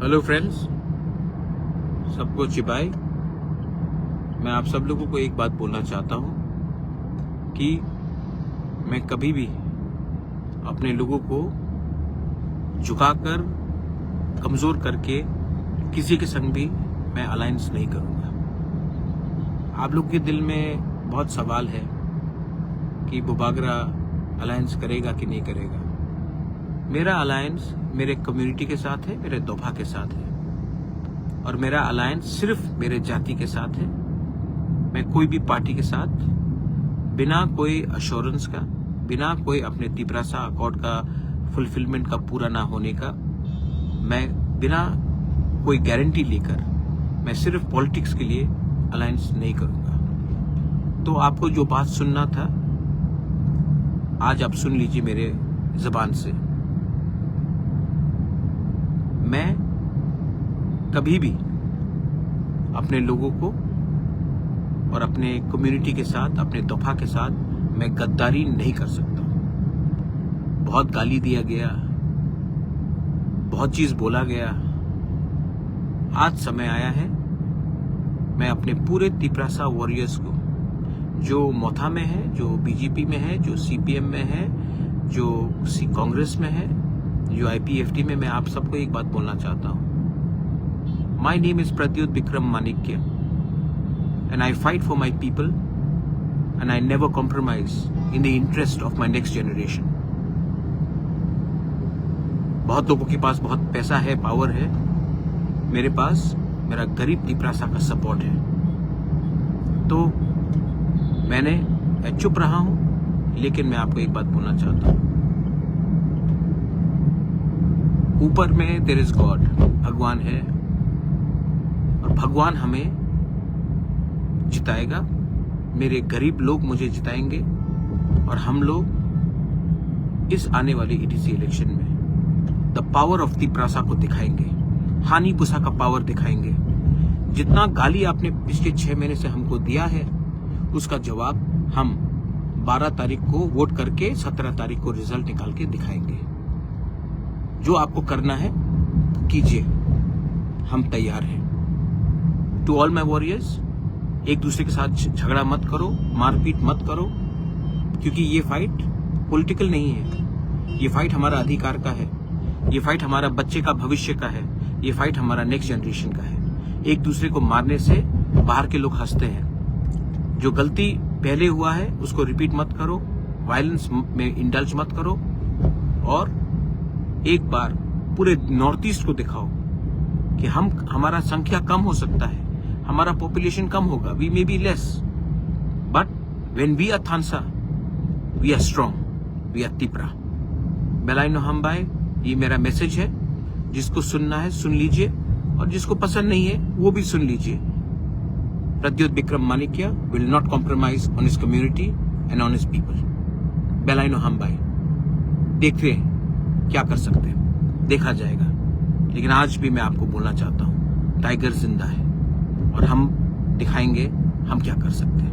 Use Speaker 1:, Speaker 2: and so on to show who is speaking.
Speaker 1: Hello friends, सबको चिबाई। मैं आप सब लोगों को एक बात बोलना चाहता हूं कि मैं कभी भी अपने लोगों को झुकाकर, कमजोर करके किसी के संग भी मैं अलायंस नहीं करूंगा। आप लोग के दिल में बहुत सवाल है कि बुबागरा अलायंस करेगा कि नहीं करेगा। मेरा अलायंस मेरे कम्युनिटी के साथ है, मेरे दोभा के साथ है, और मेरा अलायंस सिर्फ मेरे जाति के साथ है। मैं कोई भी पार्टी के साथ बिना कोई अश्योरेंस का, बिना कोई अपने तिपरासा अकॉर्ड का फुलफिलमेंट का पूरा ना होने का, मैं बिना कोई गारंटी लेकर मैं सिर्फ पॉलिटिक्स के लिए अलायंस नहीं करूंगा। तो आपको जो बात सुनना था आज आप सुन लीजिए मेरे जबान से। मैं कभी भी अपने लोगों को और अपने कम्युनिटी के साथ, अपने दोफा के साथ मैं गद्दारी नहीं कर सकता। बहुत गाली दिया गया, बहुत चीज बोला गया। आज समय आया है मैं अपने पूरे तिपरासा वॉरियर्स को, जो मोथा में है, जो बीजेपी में है, जो सीपीएम में है, जो कांग्रेस में है, जो आईपीएफटी में, मैं आप सबको एक बात बोलना चाहता हूं। My name is Pradyot Bikram Manikya and I fight for my people and I never compromise in the interest of my next generation. बहुत लोगों के पास बहुत पैसा है, पावर है, मेरे पास मेरा गरीब तिपरासा का सपोर्ट है। तो मैं चुप रहा हूं, लेकिन मैं आपको एक बात बोलना चाहता हूं। ऊपर में देयर इज गॉड, भगवान है, और भगवान हमें जिताएगा। मेरे गरीब लोग मुझे जिताएंगे, और हम लोग इस आने वाले ईटीसी इलेक्शन में द पावर ऑफ तिपरासा को दिखाएंगे, हानि पुसा का पावर दिखाएंगे। जितना गाली आपने पिछले 6 महीने से हमको दिया है, उसका जवाब हम 12 तारीख को वोट करके 17 तारीख को रिजल्ट निकाल के दिखाएंगे। जो आपको करना है कीजिए, हम तैयार हैं। टू ऑल माई वॉरियर्स, एक दूसरे के साथ झगड़ा मत करो, मारपीट मत करो, क्योंकि ये फाइट पॉलिटिकल नहीं है। ये फाइट हमारा अधिकार का है, ये फाइट हमारा बच्चे का भविष्य का है, ये फाइट हमारा नेक्स्ट जनरेशन का है। एक दूसरे को मारने से बाहर के लोग हंसते हैं। जो गलती पहले हुआ है उसको रिपीट मत करो, वायलेंस में इंडल्ज मत करो, और एक बार पूरे नॉर्थ ईस्ट को दिखाओ कि हमारा संख्या कम हो सकता है, हमारा पॉपुलेशन कम होगा, we may be less, but when we are थानसा we are strong, we are Tipra. बेलाइनो हमबाई, ये मेरा मैसेज है। जिसको सुनना है सुन लीजिए, और जिसको पसंद नहीं है वो भी सुन लीजिए। Pradyut Bikram Manikya will not compromise on his community and on his people. बेलाइनो हमबाई, देखते हैं क्या कर सकते हैं, देखा जाएगा। लेकिन आज भी मैं आपको बोलना चाहता हूं, टाइगर जिंदा है, और हम दिखाएंगे हम क्या कर सकते हैं।